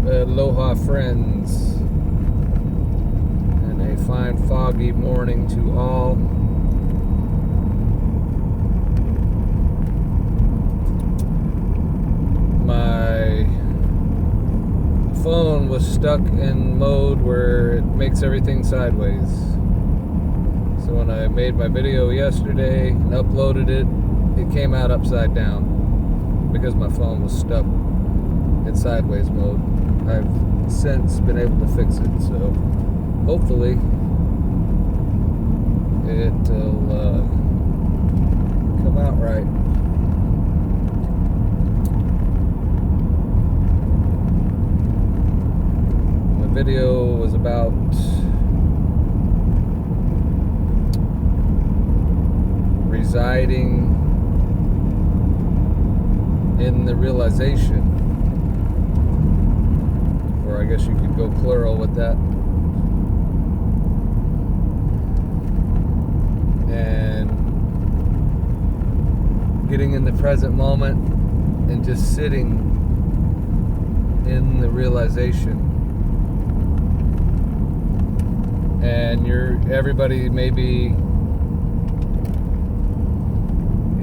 Aloha, friends, and a fine foggy morning to all. My phone was stuck in mode where it makes everything sideways. So when I made my video yesterday and uploaded it, it came out upside down because my phone was stuck in sideways mode. I've since been able to fix it, so hopefully it'll come out right. My video was about residing in the realization, or I guess you could go plural with that, and getting in the present moment and just sitting in the realization. And everybody may be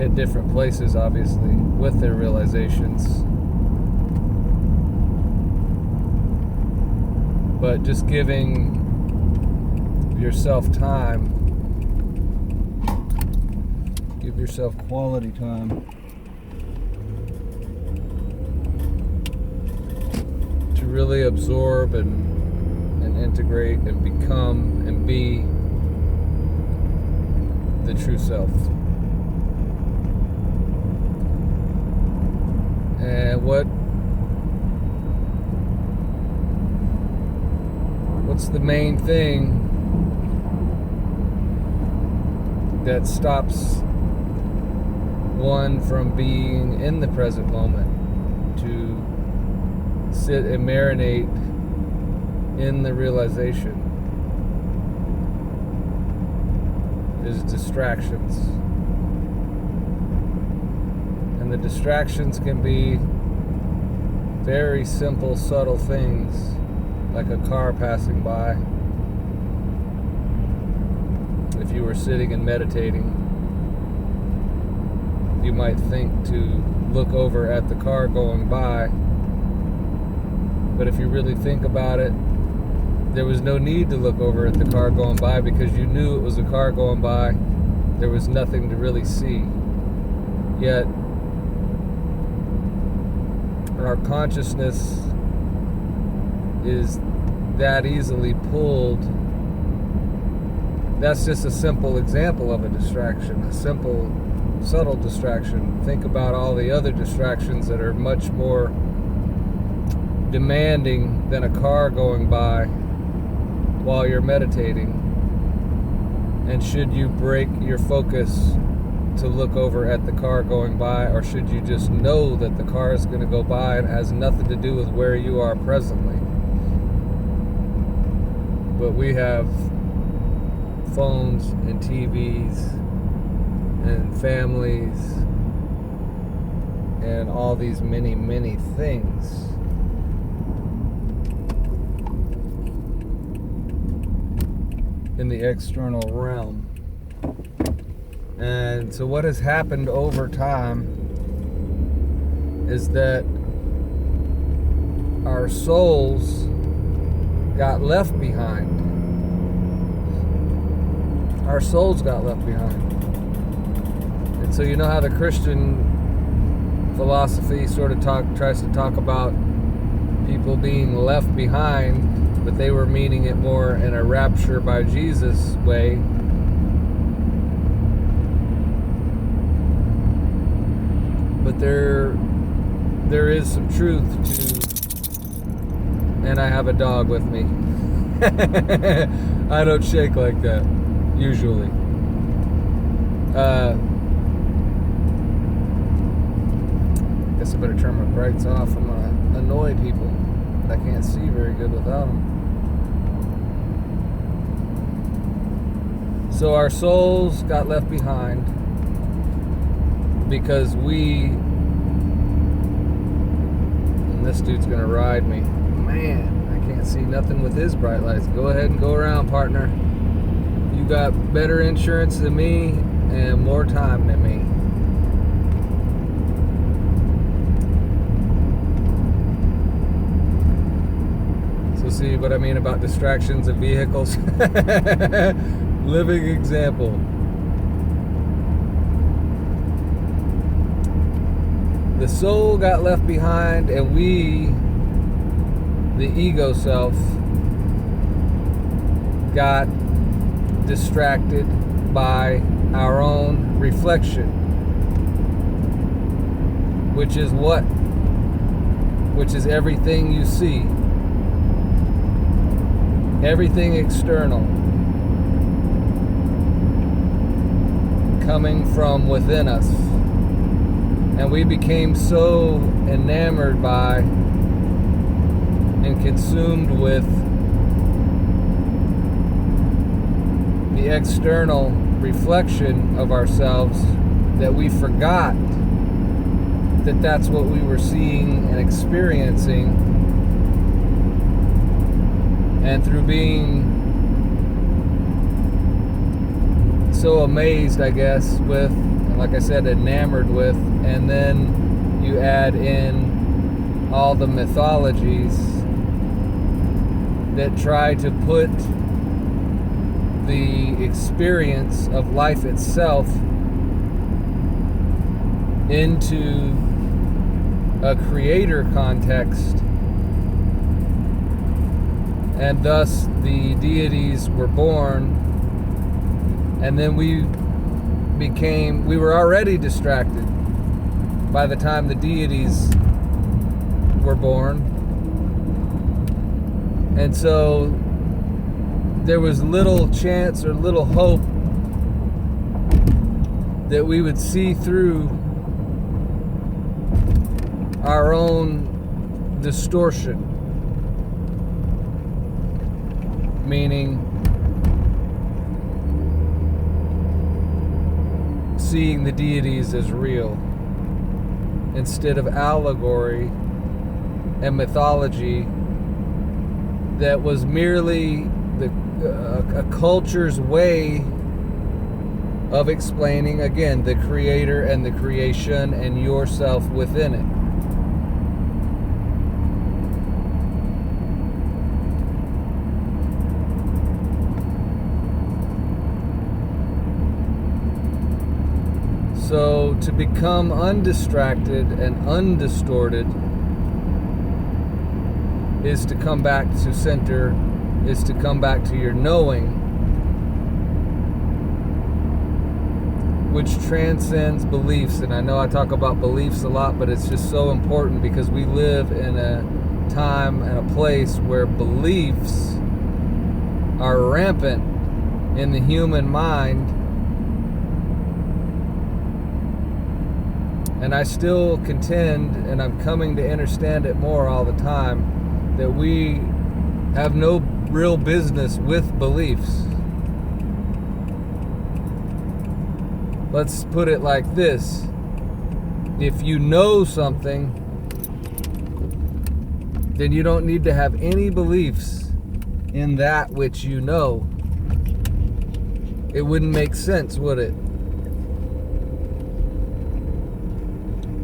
at different places, obviously, with their realizations. But just giving yourself time, give yourself quality time to really absorb and integrate and become and be the true self. And what's the main thing that stops one from being in the present moment, to sit and marinate in the realization, is distractions. And the distractions can be very simple, subtle things, like a car passing by. If you were sitting and meditating, you might think to look over at the car going by, but if you really think about it, there was no need to look over at the car going by because you knew it was a car going by. There was nothing to really see. Yet our consciousness is that easily pulled. That's just a simple example of a distraction, a simple, subtle distraction. Think about all the other distractions that are much more demanding than a car going by while you're meditating. And should you break your focus to look over at the car going by, or should you just know that the car is going to go by and it has nothing to do with where you are presently? But we have phones and TVs and families and all these many, many things. In the external realm. And so what has happened over time is that our souls got left behind. Our souls got left behind. And so you know how the Christian philosophy sort of tries to talk about people being left behind, but they were meaning it more in a rapture by Jesus way. But there is some truth to, and I have a dog with me. I don't shake like that, usually. Guess I better turn my brights off. I'm gonna annoy people. I can't see very good without them. So our souls got left behind because and this dude's gonna ride me. man, I can't see nothing with his bright lights. Go ahead and go around, partner. You got better insurance than me and more time than me. So see what I mean about distractions of vehicles? Living example. The soul got left behind, and we, the ego self, got distracted by our own reflection, which is what? Which is everything you see, everything external, coming from within us. And we became so enamored by and consumed with the external reflection of ourselves that we forgot that that's what we were seeing and experiencing. And through being so amazed, I guess, with, like I said, enamored with, and then you add in all the mythologies that try to put the experience of life itself into a creator context, and thus the deities were born, and then we were already distracted by the time the deities were born. And so there was little chance or little hope that we would see through our own distortion, meaning seeing the deities as real instead of allegory and mythology that was merely a culture's way of explaining, again, the creator and the creation and yourself within it. So to become undistracted and undistorted is to come back to center, is to come back to your knowing, which transcends beliefs. And I know I talk about beliefs a lot, but it's just so important because we live in a time and a place where beliefs are rampant in the human mind. And I still contend, and I'm coming to understand it more all the time, that we have no real business with beliefs. Let's put it like this. If you know something, then you don't need to have any beliefs in that which you know. It wouldn't make sense, would it?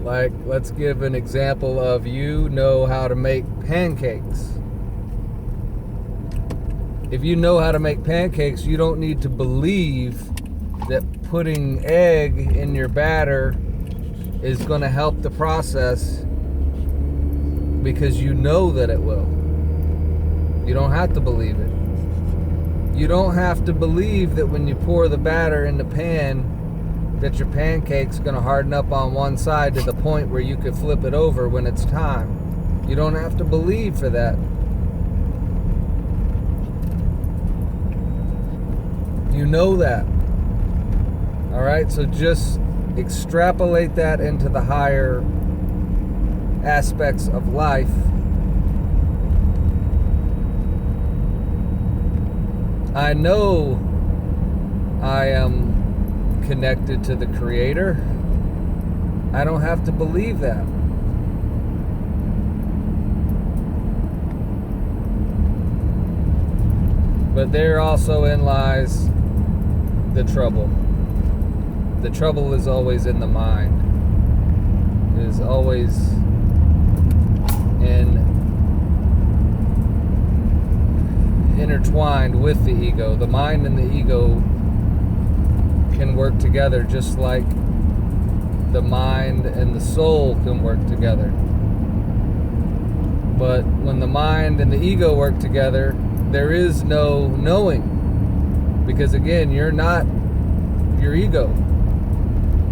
Like, let's give an example of you know how to make pancakes. If you know how to make pancakes, you don't need to believe that putting egg in your batter is going to help the process, because you know that it will. You don't have to believe it. You don't have to believe that when you pour the batter in the pan that your pancake's going to harden up on one side to the point where you could flip it over when it's time. You don't have to believe for that. You know that. Alright, so just extrapolate that into the higher aspects of life. I know I am connected to the Creator. I don't have to believe that. But there also in lies the trouble. The trouble is always in the mind. It is always intertwined with the ego. The mind and the ego can work together just like the mind and the soul can work together. But when the mind and the ego work together, there is no knowing. Because again, you're not your ego.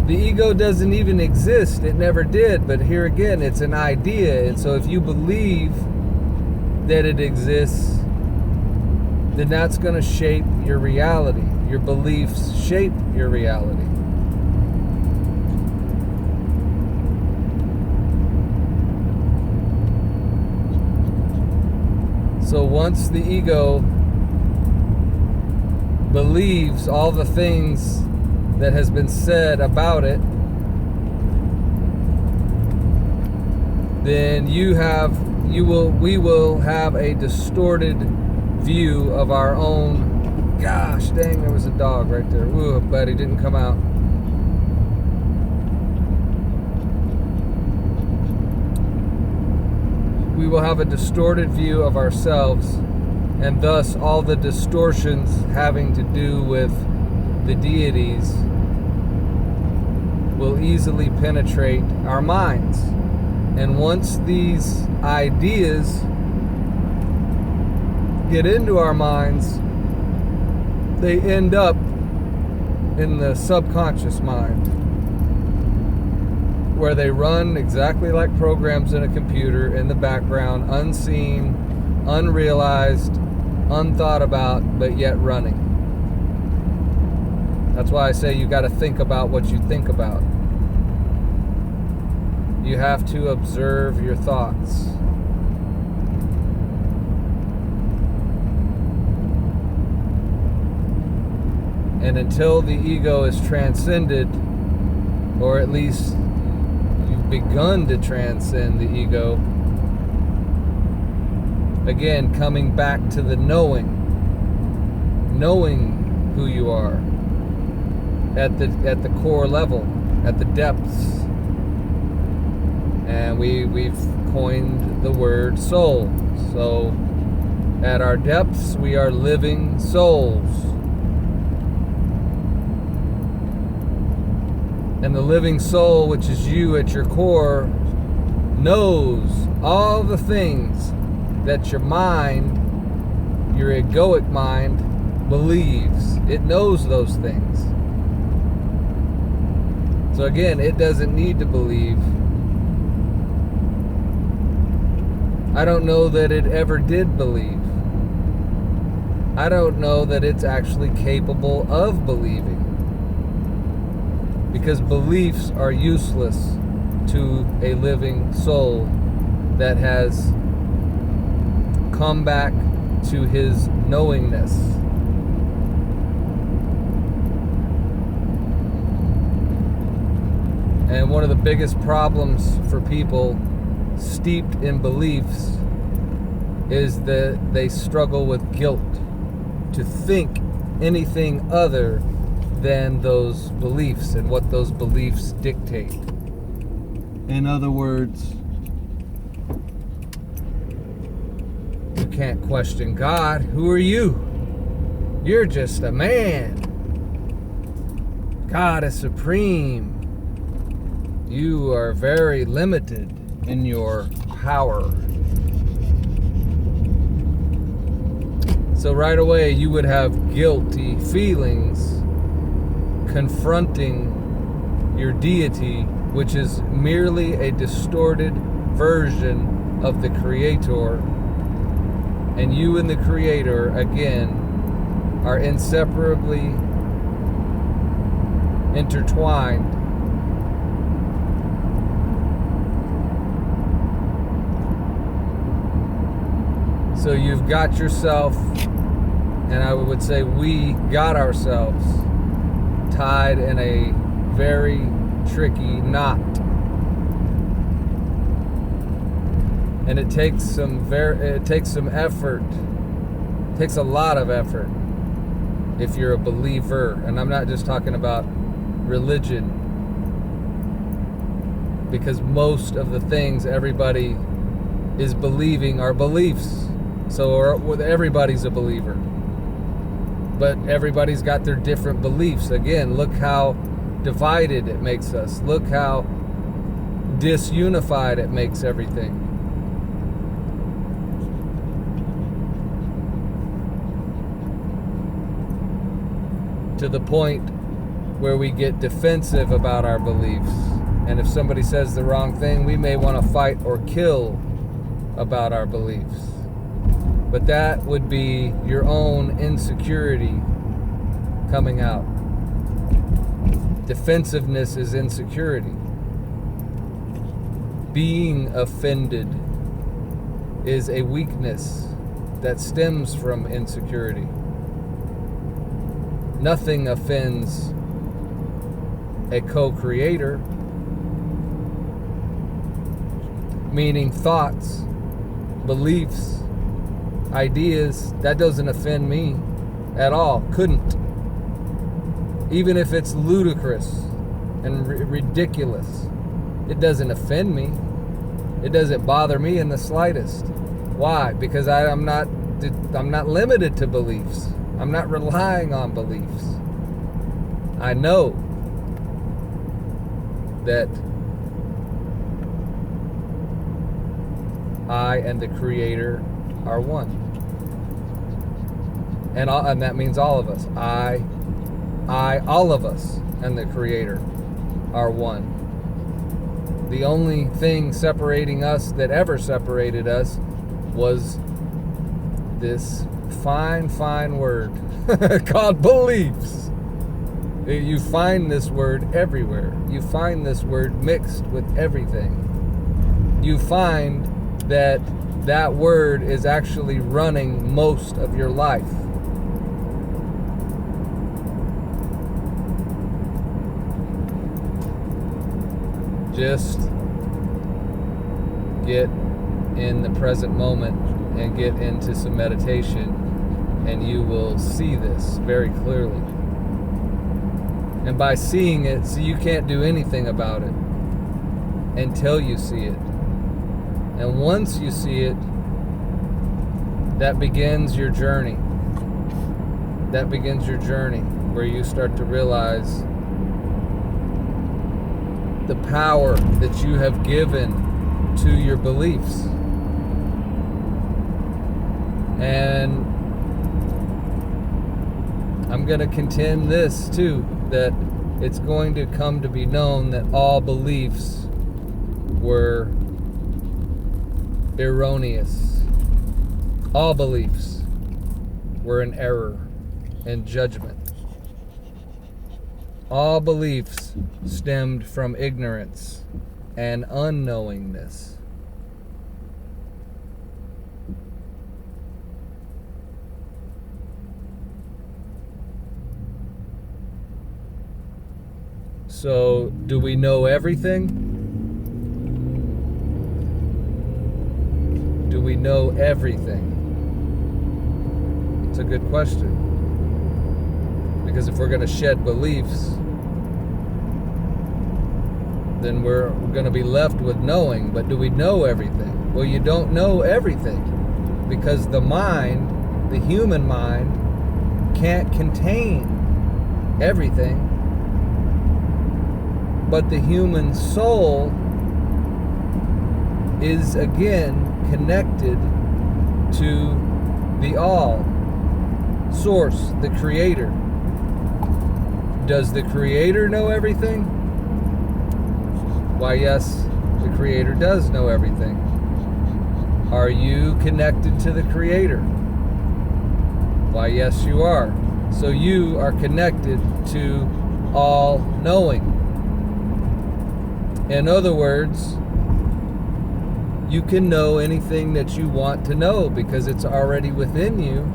The ego doesn't even exist. It never did. But here again, it's an idea. And so if you believe that it exists, then that's going to shape your reality. Your beliefs shape your reality. So once the ego believes all the things that has been said about it, then we will have a distorted view of our own. Gosh dang, there was a dog right there. Ooh, I'm glad he didn't come out. We will have a distorted view of ourselves, and thus all the distortions having to do with the deities will easily penetrate our minds. And once these ideas get into our minds, they end up in the subconscious mind, where they run exactly like programs in a computer in the background, unseen, unrealized, unthought about, but yet running. That's why I say you got to think about what you think about. You have to observe your thoughts. And until the ego is transcended, or at least you've begun to transcend the ego, again, coming back to the knowing who you are at the core level, at the depths. And we've coined the word soul. So at our depths, we are living souls. And the living soul, which is you at your core, knows all the things that your mind, your egoic mind, believes. It knows those things. So again, it doesn't need to believe. I don't know that it ever did believe. I don't know that it's actually capable of believing. Because beliefs are useless to a living soul that has come back to his knowingness. And one of the biggest problems for people steeped in beliefs is that they struggle with guilt to think anything other than those beliefs and what those beliefs dictate. In other words, you can't question God. Who are you? You're just a man. God is supreme. You are very limited in your power. So right away you would have guilty feelings confronting your deity, which is merely a distorted version of the Creator. And you and the Creator, again, are inseparably intertwined. So you've got yourself, and I would say we got ourselves tied in a very tricky knot. And it takes some effort takes a lot of effort if you're a believer. And I'm not just talking about religion, because most of the things everybody is believing are beliefs. So everybody's a believer. But everybody's got their different beliefs. Again, look how divided it makes us. Look how disunified it makes everything. To the point where we get defensive about our beliefs. And if somebody says the wrong thing, we may want to fight or kill about our beliefs. But that would be your own insecurity coming out. Defensiveness is insecurity. Being offended is a weakness that stems from insecurity. Nothing offends a co-creator, meaning thoughts, beliefs, ideas. That doesn't offend me at all. Couldn't. Even if it's ludicrous and ridiculous, it doesn't offend me. It doesn't bother me in the slightest. Why? Because I'm not limited to beliefs. I'm not relying on beliefs. I know that I and the Creator are one. And that means all of us. All of us and the Creator are one. The only thing separating us that ever separated us was this fine word called beliefs. You find this word everywhere. You find this word mixed with everything. You find that word is actually running most of your life. Just get in the present moment and get into some meditation, and you will see this very clearly. And by seeing it, so you can't do anything about it until you see it. And once you see it, that begins your journey. That begins your journey where you start to realize the power that you have given to your beliefs. And I'm going to contend this too, that it's going to come to be known that all beliefs were erroneous. All beliefs were an error and judgment. All beliefs stemmed from ignorance and unknowingness. So, do we know everything? Do we know everything? It's a good question. Because if we're going to shed beliefs, then we're going to be left with knowing. But do we know everything? Well, you don't know everything, because the mind, the human mind, can't contain everything. But the human soul is again connected to the all, source, the Creator. Does the Creator know everything? Why, yes, the Creator does know everything. Are you connected to the Creator? Why, yes, you are. So you are connected to all knowing. In other words, you can know anything that you want to know because it's already within you.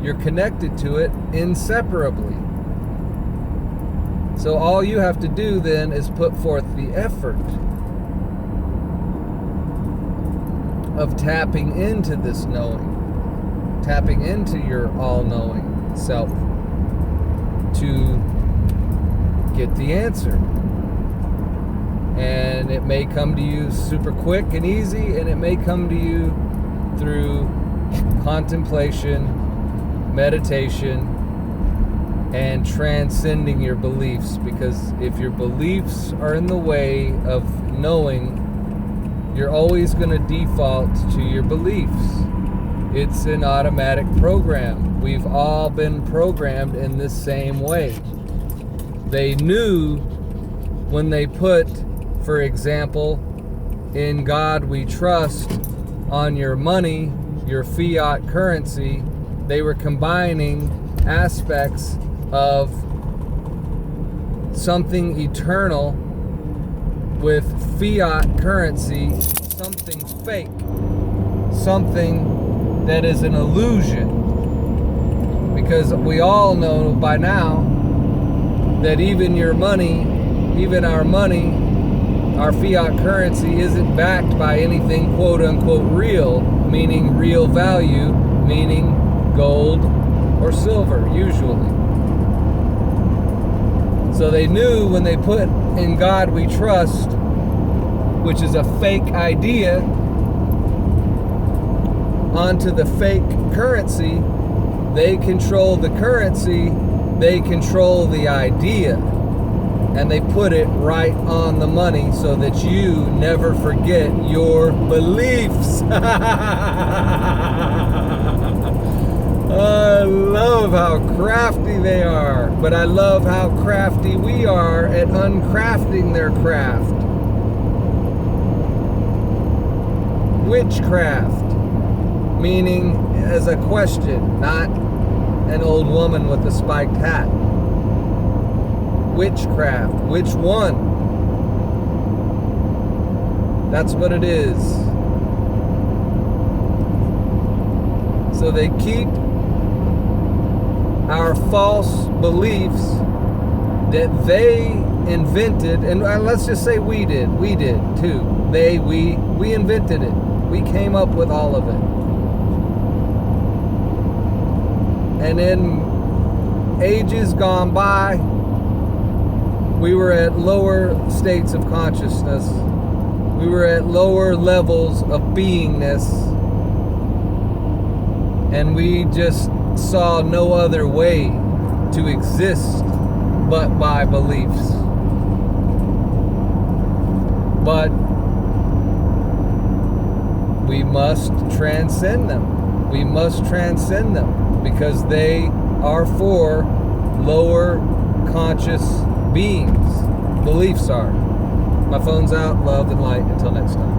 You're connected to it inseparably. So all you have to do then is put forth the effort of tapping into this knowing. tapping into your all-knowing self to get the answer. And it may come to you super quick and easy, and it may come to you through contemplation, meditation, and transcending your beliefs. Because if your beliefs are in the way of knowing, you're always going to default to your beliefs. It's an automatic program. We've all been programmed in this same way. They knew when they put, for example, "In God we trust" on your money, your fiat currency, they were combining aspects of something eternal with fiat currency, something fake, something that is an illusion. Because we all know by now that even your money, even our money, our fiat currency isn't backed by anything quote unquote real, meaning real value, meaning gold or silver, usually. So they knew when they put "In God we trust," which is a fake idea, onto the fake currency, they control the currency, they control the idea. And they put it right on the money so that you never forget your beliefs. I love how crafty they are, but I love how crafty we are at uncrafting their craft. Witchcraft, meaning as a question, not an old woman with a spiked hat. Witchcraft, which one? That's what it is. So they keep our false beliefs that they invented, and let's just say we did too. We invented it. We came up with all of it. And in ages gone by, we were at lower states of consciousness. We were at lower levels of beingness. And we just saw no other way to exist but by beliefs. But we must transcend them. We must transcend them because they are for lower conscious beings. Beliefs are. My phone's out. Love and light. Until next time.